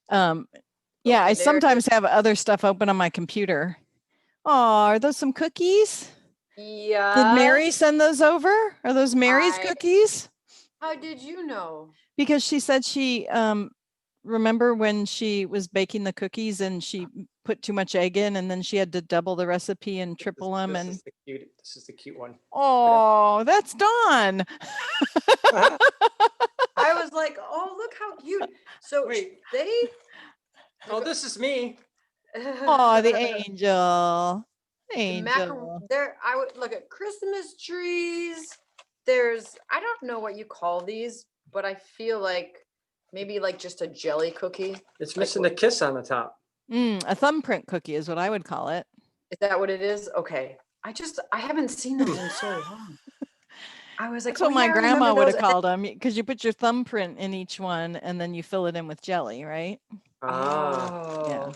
Um, yeah, I Okay, there it is. sometimes have other stuff open on my computer. Oh, are those some cookies? Did Mary Yes. send those over? Are those Mary's I, cookies? how did you know? Because she said she remember when she was baking the cookies and she put too much egg in and then she had to double the recipe and triple them This and is the cute. This is the cute one. oh, that's Dawn. I was like, oh, look how cute. So Wait. they. Oh, this is me. Oh, the angel. Angel. There, I would look at Christmas trees. There's, I don't know what you call these, but I feel like maybe like just a jelly cookie. It's Like missing the kiss on the top. A thumbprint cookie is what I would call it. Is that what it is? Okay. I haven't seen those in so long. I was like, That's what oh my yeah, I grandma remember would those. have called them because you put your thumbprint in each one and then you fill it in with jelly, right? Ah. Oh. Yeah.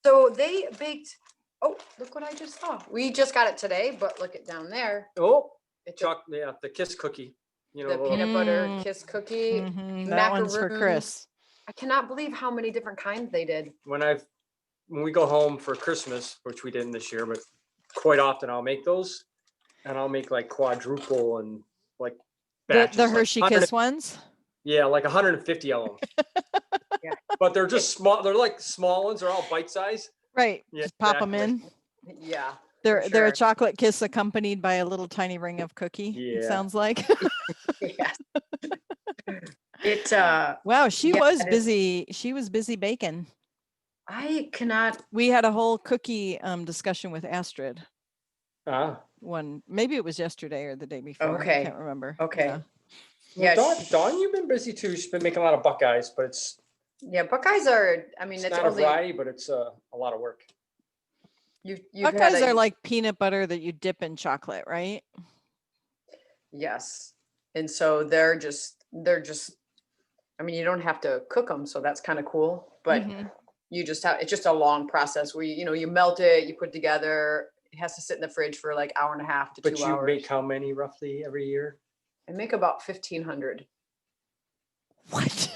So they baked. Oh, look what I just saw. We just got it today, but look it down there. Oh. It's Chocolate. Yeah, the kiss cookie. You know, the little, peanut butter kiss cookie. That one's for Macaroons. Chris. I cannot believe how many different kinds they did. when we go home for Christmas, which we didn't this year, but quite often I'll make those, and I'll make like quadruple and like batches, The like Hershey 100 Kiss ones. Yeah, like 150 of them. Yeah. But they're just small. They're like small ones. They're all bite size. Right. Yeah, Just pop them exactly. in. Yeah. They're sure. a chocolate kiss accompanied by a little tiny ring of cookie. Yeah. It sounds like. Yes. It Wow, she yeah, was it is. busy. She was busy baking. I cannot. We had a whole cookie discussion with Astrid. Ah. Maybe it was yesterday or the day before. Okay. I can't remember. Okay. Yeah. Yeah. Well, Dawn, you've been busy too. She's been making a lot of Buckeyes, but it's Buckeyes are. I mean, it's not a only variety, but it's a lot of work. you've Buckeyes had are like peanut butter that you dip in chocolate, right? yes, and so they're just. I mean, you don't have to cook them, so that's kind of cool. But you just have. It's just a long process where you melt it, you put it together. It has to sit in the fridge for like hour and a half to 2 hours. But you make how many roughly every year? I make about 1,500. What?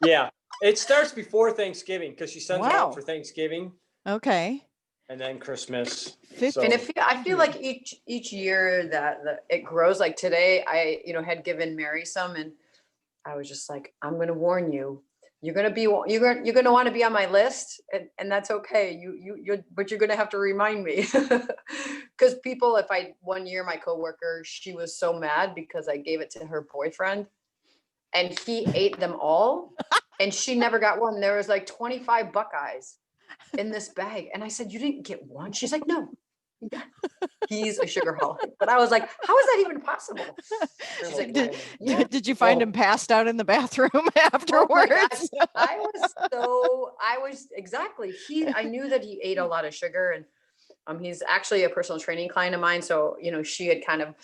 Yeah, it starts before Thanksgiving because she sends them Wow. out for Thanksgiving Okay. and then Christmas. 50. And I feel like each year that it grows. Like today, I had given Mary some, and I was just like, I'm going to warn you. You're going to want to be on my list, and that's okay. But you're going to have to remind me because one year my coworker, she was so mad because I gave it to her boyfriend, and he ate them all, and she never got one. There was like 25 Buckeyes in this bag, and I said, "You didn't get one?" She's like, "No." He's a sugar holic. But I was like, how is that even possible? She's like, did you find him passed out in the bathroom afterwards? I was exactly. I knew that he ate a lot of sugar, and he's actually a personal training client of mine. So, she had kind of,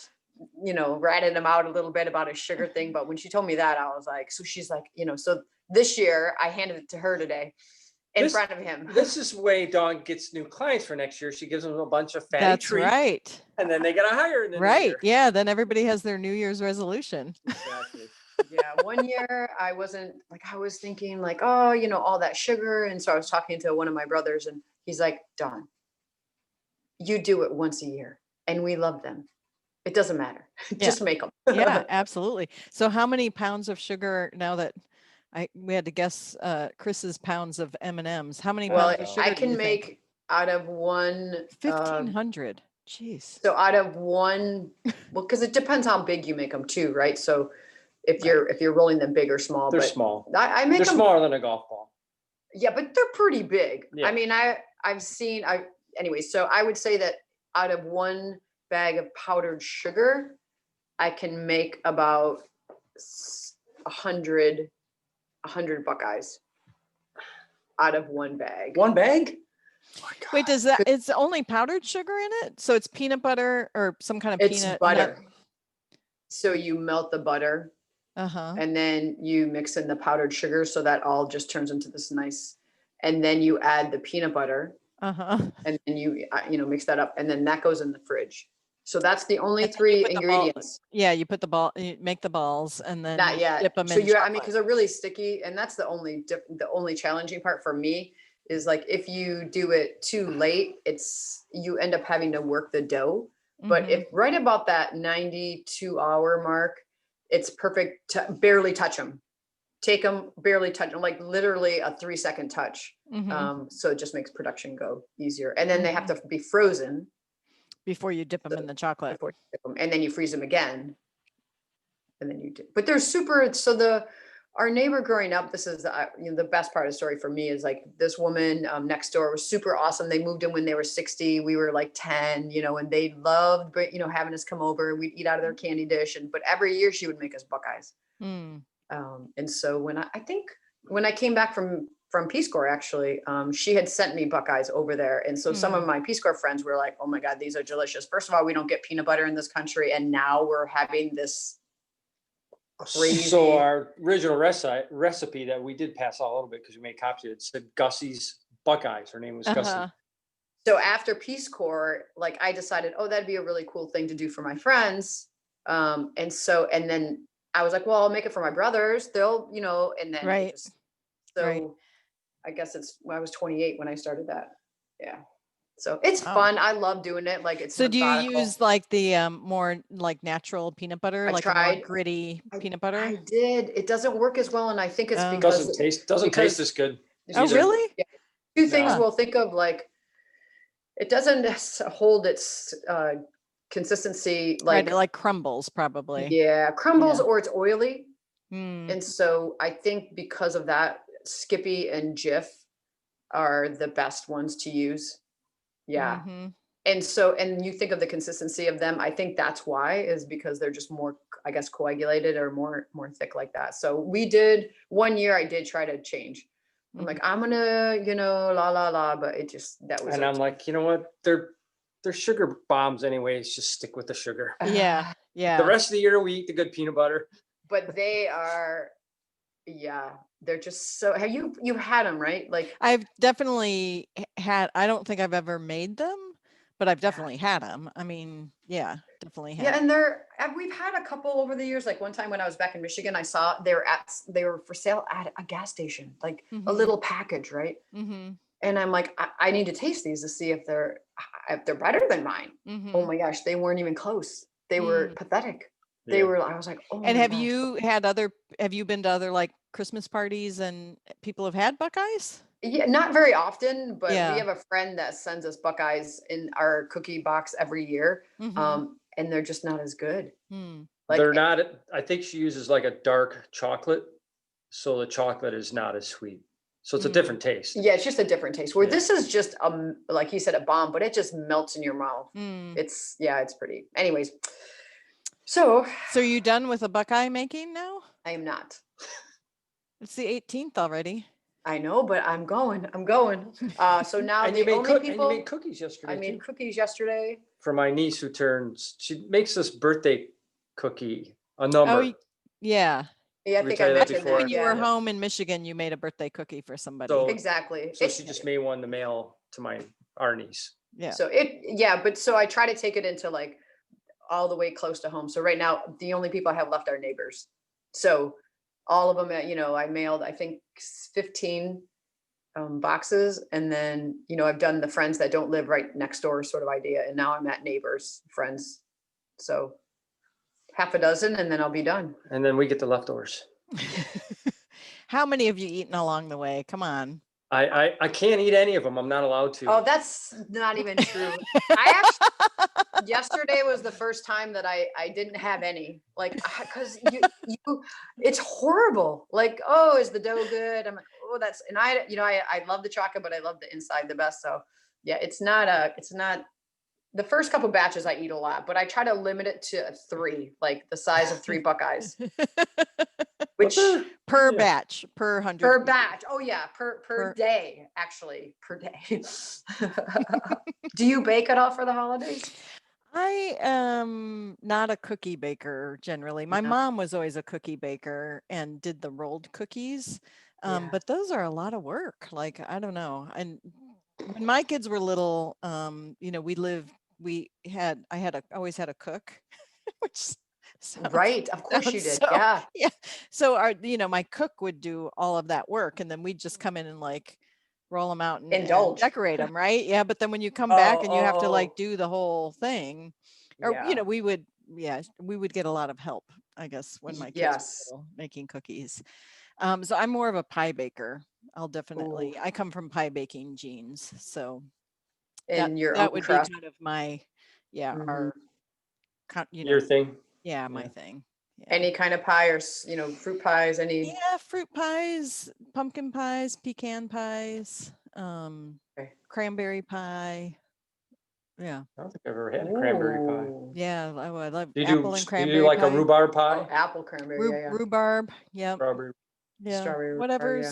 ratted him out a little bit about his sugar thing. But when she told me that, I was like, so she's like, so this year I handed it to her today. In front of him. This is the way Dawn gets new clients for next year. She gives them a bunch of fatty That's treats. right. And then they get a higher in the right. New Year. Yeah. Then everybody has their New Year's resolution. Exactly. Yeah. One year I was thinking like, oh, all that sugar. And so I was talking to one of my brothers, and he's like, Dawn, you do it once a year and we love them. It doesn't matter. Just make them. Yeah, absolutely. So how many pounds of sugar now that we had to guess Chris's pounds of M&Ms. How many pounds of sugar I can make out of one 1,500. Jeez. So out of one, because it depends how big you make them too, right? So if you're rolling them big or small, they're small. I make they're them smaller than a golf ball. Yeah, but they're pretty big. Yeah. I mean, anyway. So I would say that out of one bag of powdered sugar, I can make about 100 Buckeyes out of one bag. One bag? Oh, wait, it's only powdered sugar in it? So it's peanut butter or some kind of peanut butter. Nut. So you melt the butter and then you mix in the powdered sugar. So that all just turns into this nice, and then you add the peanut butter and then you mix that up, and then that goes in the fridge. So that's the only And then you three put the ball- ingredients. Yeah, you put the ball, you make the balls and then Not you yet. dip them So in you're, I mean, chocolate. because they're really sticky, and that's the only challenging part for me is like if you do it too late, you end up having to work the dough. But Mhm. if right about that 92-hour mark, it's perfect to barely touch them. Take them, barely touch them, like literally a 3-second touch. Mhm. So it just makes production go easier. And then they have to be frozen Before you dip them in the chocolate. before you dip them, and then you freeze them again. And then you do, but they're super. So our neighbor growing up, this is the best part of the story for me is like this woman next door was super awesome. They moved in when they were 60. We were like 10, and they loved, having us come over. We'd eat out of their candy dish, but every year she would make us Buckeyes. Mm. And so when I think when I came back from Peace Corps, actually, she had sent me Buckeyes over there. And so some of my Peace Corps friends were like, oh my God, these are delicious. First of all, we don't get peanut butter in this country. And now we're having this crazy. So our original recipe that we did pass out a little bit because we made copies of it said Gussie's Buckeyes. Her name was Gussie. So after Peace Corps, like I decided, oh, that'd be a really cool thing to do for my friends. And then I was like, well, I'll make it for my brothers. They'll, and then Right. I guess I was 28 when I started that. Yeah. So it's fun. I love doing it. Like it's so methodical. do you use like the more like natural peanut butter, like a more gritty peanut butter? I did. It doesn't work as well, and I think it's because doesn't taste as good. Oh, really? Yeah. Two things we'll think of, like it doesn't hold its consistency, like crumbles probably. Yeah, crumbles, or it's oily. Mm. And so I think because of that, Skippy and Jif are the best ones to use. Yeah. Mm-hmm. And you think of the consistency of them, I think that's why, is because they're just more, I guess, coagulated or more thick like that. So one year I did try to change. I'm like, I'm gonna, but it just, that was. And I'm like, you know what? They're sugar bombs anyways. Just stick with the sugar. Yeah. The rest of the year we eat the good peanut butter. But they are, they're just so. Have you've had them, right? Like I've definitely had. I don't think I've ever made them, but I've definitely had them. I mean, definitely had. Yeah, and we've had a couple over the years. Like one time when I was back in Michigan, I saw they were for sale at a gas station, like a little package, right? Mm-hmm. And I'm like, I need to taste these to see if they're better than mine. Mm-hmm. Oh my gosh, they weren't even close. They were pathetic. They were. I was like, oh. And have you been to other like Christmas parties and people have had Buckeyes? Yeah, not very often, but Yeah. we have a friend that sends us Buckeyes in our cookie box every year. Mm-hmm. And they're just not as good. Like, they're not. I think she uses like a dark chocolate, so the chocolate is not as sweet. So it's a different taste. Yeah, it's just a different taste. Where this is just like you said, a bomb, but it just melts in your mouth. It's pretty. Anyways, so are you done with the Buckeye making now? I am not. It's the 18th already. I know, but I'm going. So now and the you made only people. And you made cookies yesterday. I made cookies yesterday. For my niece who she makes this birthday cookie, a number. Oh, yeah. Yeah, I think I mentioned that. When you were home in Michigan, you made a birthday cookie for somebody. So, exactly. So she just made one to mail to our niece. Yeah. So so I try to take it into like all the way close to home. So right now, the only people I have left are neighbors. So all of them, I mailed, I think 15 boxes. And then, I've done the friends that don't live right next door sort of idea. And now I'm at neighbors, friends. So half a dozen, and then I'll be done. And then we get the leftovers. How many have you eaten along the way? Come on. I can't eat any of them. I'm not allowed to. Oh, that's not even true. Yesterday was the first time that I didn't have any, like, because it's horrible. Like, oh, is the dough good? I'm like, oh, I love the chocolate, but I love the inside the best. So yeah, it's not the first couple batches I eat a lot, but I try to limit it to 3, like the size of 3 Buckeyes. Which per batch, per 100. Per batch. Oh yeah, per day, actually, per day. Do you bake at all for the holidays? I am not a cookie baker generally. My mom was always a cookie baker and did the rolled cookies. But those are a lot of work. Like, I don't know. And when my kids were little, we lived always had a cook, which Right. Of course you sounds did. Yeah. yeah. So my cook would do all of that work, and then we'd just come in and like roll them out and Indulge. decorate them, right? Yeah. But then when you come back Oh, and you have to like oh, do the whole thing, or yeah. we would get a lot of help, I guess, when my kids Yes. were little, making cookies. So I'm more of a pie baker. Ooh. I come from pie baking genes, so that In your own that would be crust. kind of my, yeah, Mhm. our, Your thing. yeah, Yeah. my thing. Yeah. Any kind of pie or, fruit pies, any. Yeah, fruit pies, pumpkin pies, pecan pies, Okay. cranberry pie. Yeah. I don't think I've ever had a cranberry pie. Ooh. Yeah, I love Do you apple do and do you do cranberry like a pie. rhubarb Oh, pie? apple cranberry. Yeah, yeah. Rhubarb. Yep. Strawberry. Yeah. Strawberry rhubarb, yeah.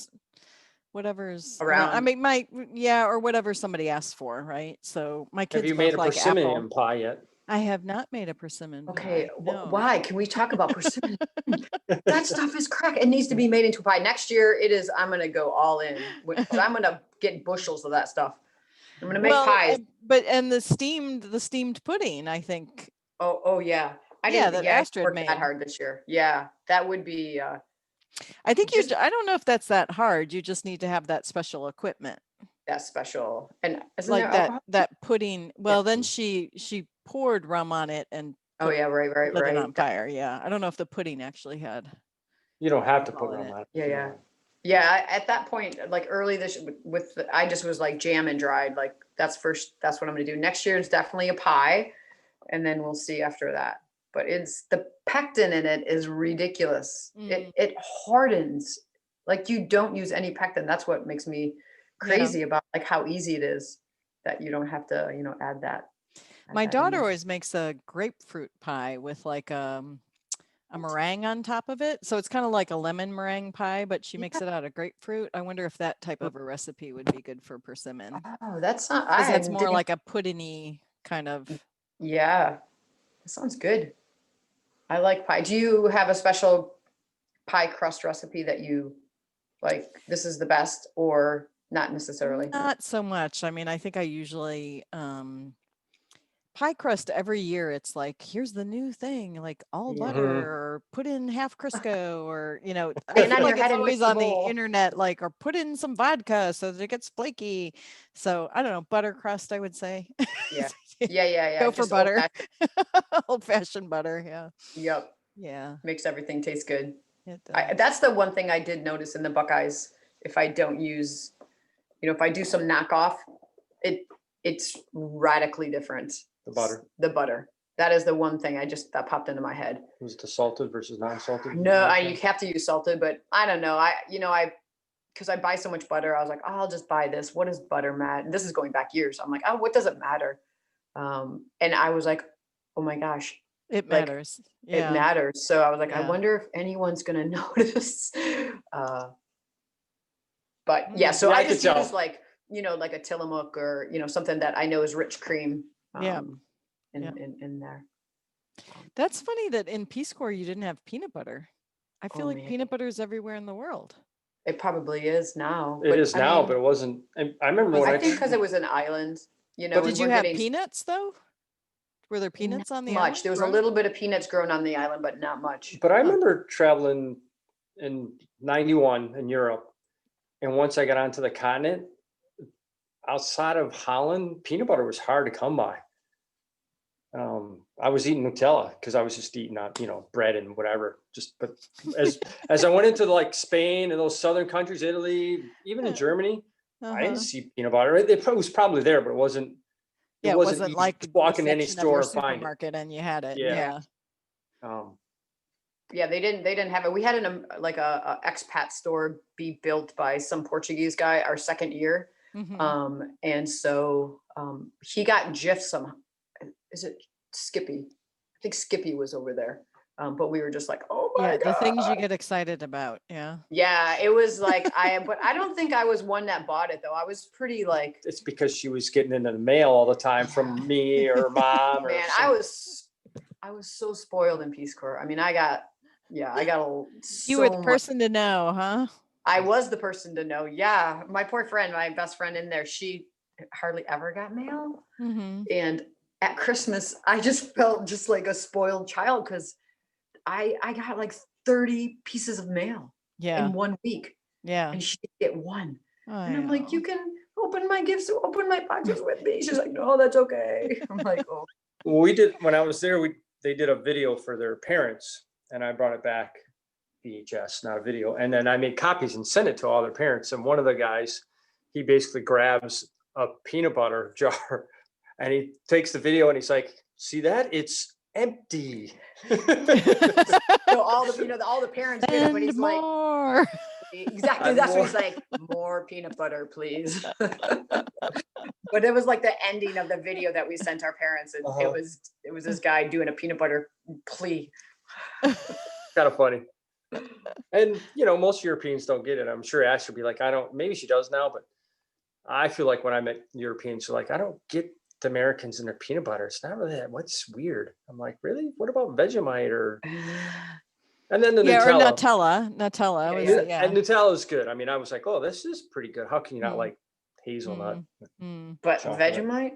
Whatever's around. I Around. mean, or whatever somebody asks for, right? So my Have kids you made both a like apple. persimmon pie yet? I have not made a persimmon Okay, pie. No. why? Can we talk about persimmon? That stuff is crack. It needs to be made into a pie. Next year, I'm gonna go all in. I'm gonna get bushels of that stuff. I'm gonna make Well, pies. and the steamed pudding, I think. Oh yeah. Yeah, that I didn't Astrid work that made. hard this year. Yeah, that would be I think just I don't know if that's that hard. You just need to have that special equipment. that special. And isn't there Like alcohol? that pudding. Yeah. Well, then she poured rum on it and Oh yeah, right, lit it right. on fire. Yeah. I don't know if the pudding actually had You don't have to put alcohol in rum it. on it. Yeah, yeah. Yeah, at that point, like early this I just was like jam and dried. Like that's what I'm gonna do. Next year is definitely a pie, and then we'll see after that. But it's the pectin in it is ridiculous. It hardens. Like you don't use any pectin. That's what makes me Yeah. crazy about like how easy it is that you don't have to, add that. My in daughter there. always makes a grapefruit pie with like a meringue on top of it. So it's kind of like a lemon meringue pie, but she makes it out of grapefruit. I wonder if that type of a recipe would be good for persimmon, Oh, that's not. because I that's more didn't. like a puddingy kind of. Yeah, that sounds good. I like pie. Do you have a special pie crust recipe that you like? This is the best, or not necessarily? Not so much. I mean, I think I usually pie crust every year. It's like, here's the new thing, like all Yeah. butter Mhm. or put in half Crisco, or I Laying feel on your like it's head and mix always the on the bowl. internet, like, or put in some vodka so that it gets flaky. So I don't know, butter crust, I would say. Yeah, yeah. Go for Just butter. old-fashioned. Old-fashioned butter. Yeah. Yep, Yeah. makes everything taste good. It does. That's the one thing I did notice in the Buckeyes. If I don't use, if I do some knockoff, it's radically different. The butter. The butter. That is the one thing that popped into my head. Was it the salted versus non-salted? No, you have to use salted, but I don't know. Because I buy so much butter, I was like, oh, I'll just buy this. What does butter matter? And this is going back years. I'm like, oh, what does it matter? And I was like, oh my gosh, It like, matters. it Yeah. matters. So I was like, I Yeah. wonder if anyone's gonna notice. But yeah, so Yeah, I I could just tell. use like, like a Tillamook or, something that I know is rich cream. Yeah. In there. That's funny that in Peace Corps you didn't have peanut butter. I feel Oh, like man. peanut butter is everywhere in the world. It probably is now. It is I now, mean, but it wasn't. I remember when I think because it was an island, But Did you have peanuts though? Were there peanuts on the much. island? There was a little bit of peanuts grown on the island, but not much. But I remember traveling in '91 in Europe, and once I got onto the continent, outside of Holland, peanut butter was hard to come by. I was eating Nutella because I was just eating, bread and whatever. But as I went into like Spain and those southern countries, Italy, even in Germany, I didn't see peanut butter. It was probably there, but it wasn't. It wasn't easy like to walk in any section of your store and find it. supermarket and you had it. Yeah. Yeah, they didn't have it. We had like a expat store be built by some Portuguese guy our second year. And so he got Jif some. Is it Skippy? I think Skippy was over there. But we were just like, oh my God. The things you get excited about. Yeah. Yeah, it was like but I don't think I was one that bought it though. I was pretty like. It's because she was getting into the mail all the time from me or mom. Or man, I was so spoiled in Peace Corps. I mean, I got You were the person to know, huh? I was the person to know. Yeah, my poor friend, my best friend in there, she hardly ever got mail, and at Christmas, I just felt just like a spoiled child because I got like 30 pieces of mail Yeah. in 1 week, Yeah. and she didn't get one. I And I'm like, know. you can open my gifts, open my boxes with me. She's like, no, that's okay. I'm like, oh, Well, we did when I was there. They did a video for their parents, and I brought it back VHS, not a video, and then I made copies and sent it to all their parents. And one of the guys, he basically grabs a peanut butter jar, and he takes the video, and he's like, "See that? It's empty." so all the parents get it, but And he's like, more. exactly. And That's what more. he's like. More peanut butter, please. But it was like the ending of the video that we sent our parents, and Uh-huh. it was this guy doing a peanut butter plea. Kind of funny. And most Europeans don't get it. I'm sure Ash would be like, I don't. Maybe she does now, but I feel like when I met Europeans, they're like, I don't get the Americans and their peanut butter. It's not really that. What's weird? I'm like, really? What about Vegemite or? And then the Nutella. Or Nutella was, And Nutella is good. I mean, I was like, oh, this is pretty good. How can you not Mm. like hazelnut But chocolate. Vegemite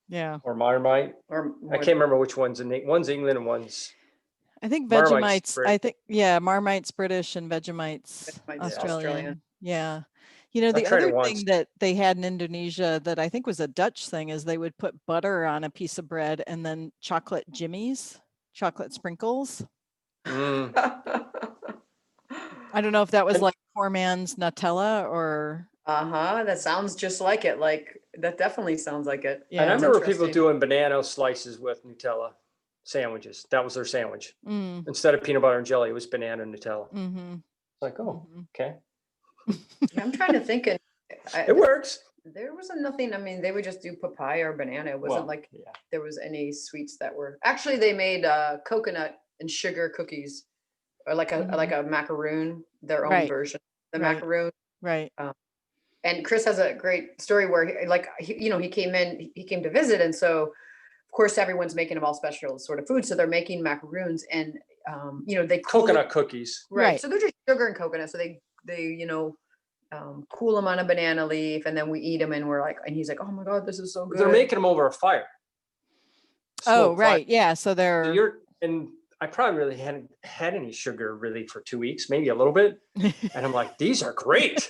Yeah. or Marmite? or I can't remember which one's one's England and one's I think Marmite's Vegemite's, Marmite's British and Vegemite's Vegemite's Australian. Australian. Yeah. The tried it other once. thing that they had in Indonesia that I think was a Dutch thing is they would put butter on a piece of bread and then chocolate jimmies, chocolate sprinkles. Mm. I don't know if that was like poor man's Nutella or. That sounds just like it. Like that definitely sounds like it. Yeah. And I That's remember people interesting. doing banana slices with Nutella sandwiches. That was their sandwich. Mm, Instead of peanut butter and jelly, it was banana and Nutella. mm-hmm, Like, oh, mm-hmm. okay. Yeah, I'm trying to think. It works. There wasn't nothing. I mean, they would just do papaya or banana. It wasn't like there was any sweets that were. Actually, they made coconut and sugar cookies, or like a macaroon, their own Right. version, the Right. macaroon. Right. And Chris has a great story where he came to visit, and so of course everyone's making them all special sort of food. So they're making macaroons, and they cool Coconut cookies. right. So they're just sugar and coconut. So they cool them on a banana leaf, and then we eat them, and and he's like, oh my God, this is so good. They're making them over a fire. Oh, Smoke right. fire. Yeah. So they're. And I probably really hadn't had any sugar really for 2 weeks, maybe a little bit. And I'm like, these are great.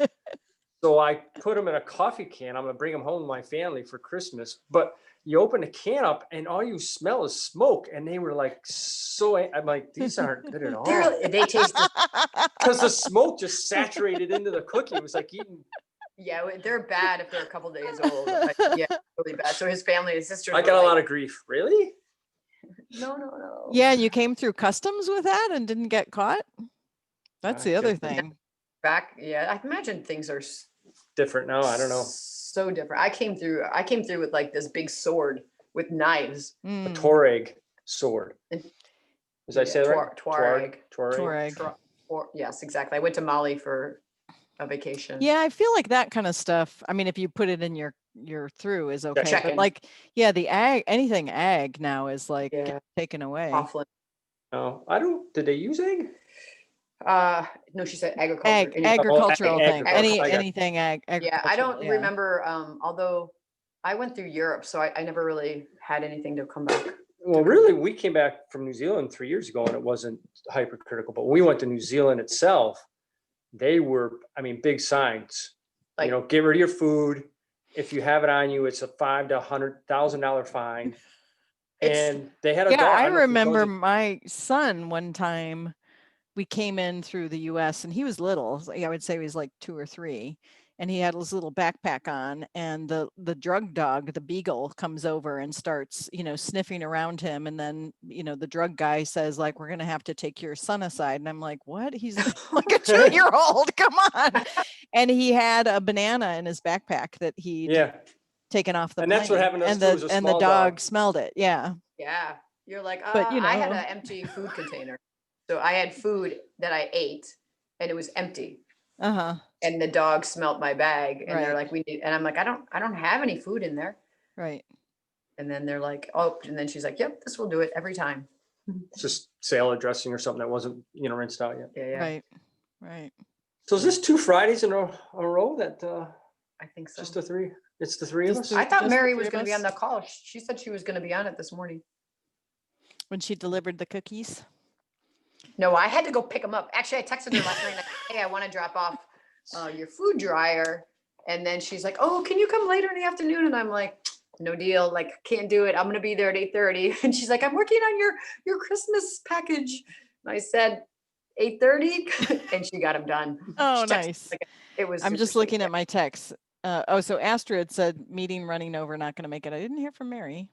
So I put them in a coffee can. I'm going to bring them home to my family for Christmas. But you open the can up and all you smell is smoke. And they were like, I'm like, these aren't good at all. They taste. Because the smoke just saturated into the cookie. It was like eating. Yeah, they're bad if they're a couple days old. Yeah, really bad. So his family, his sisters. I got a lot of grief. Really? No. Yeah, and you came through customs with that and didn't get caught. That's the other thing. I imagine things are different now. I don't know. So different. I came through with like this big sword with knives. A Tuareg sword. As I say right? Tuareg. Yes, exactly. I went to Mali for a vacation. Yeah, I feel like that kind of stuff. I mean, if you put it in your through is okay. Checking. But like, anything ag now is like taken away. Awful. No, I don't. Did they use egg? No, she said agriculture. Agricultural thing. Agriculture. Anything ag. Yeah, I don't remember. Although I went through Europe, so I never really had anything to come back. Well, really, we came back from New Zealand 3 years ago, and it wasn't hypercritical. But when we went to New Zealand itself, they were, big signs. Like, get rid of your food. If you have it on you, it's a $5,000 to $100,000 fine. And they had a dog. I remember my son one time. We came in through the US and he was little. I would say he was like 2 or 3. And he had his little backpack on, and the drug dog, the beagle, comes over and starts, sniffing around him. And then, the drug guy says, like, we're going to have to take your son aside. And I'm like, what? He's like a 2-year-old. Come on. And he had a banana in his backpack that he'd taken off the plane. And that's what happened to us too, and the dog smelled it. Yeah. Yeah. You're like, but, I had an empty food container. So I had food that I ate and it was empty. Uh-huh. And the dog smelt my bag, and they're Right. like, and I'm like, I don't have any food in there. Right. And then they're like, oh, and then she's like, yep, this will do it every time. It's just salad dressing or something that wasn't, rinsed out yet. Yeah. Right. So is this 2 Fridays in a row that I think so. just a 3? It's the three of Just us? I thought just the Mary three was of gonna be on us? the call. She said she was gonna be on it this morning. When she delivered the cookies? No, I had to go pick them up. Actually, I texted her last night. Like, hey, I want to drop off your food dryer. And then she's like, oh, can you come later in the afternoon? And I'm like, no deal. Like, can't do it. I'm going to be there at 8:30. And she's like, I'm working on your Christmas package. And I said, 8:30. And she got them done. Oh, She texted me, nice. like, it was I'm super just sweet. looking at my text. Oh, so Astrid said meeting running over, not going to make it. I didn't hear from Mary.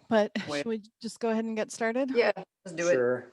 But Wait. should we just go ahead and get started? Yeah, let's do it. Sure.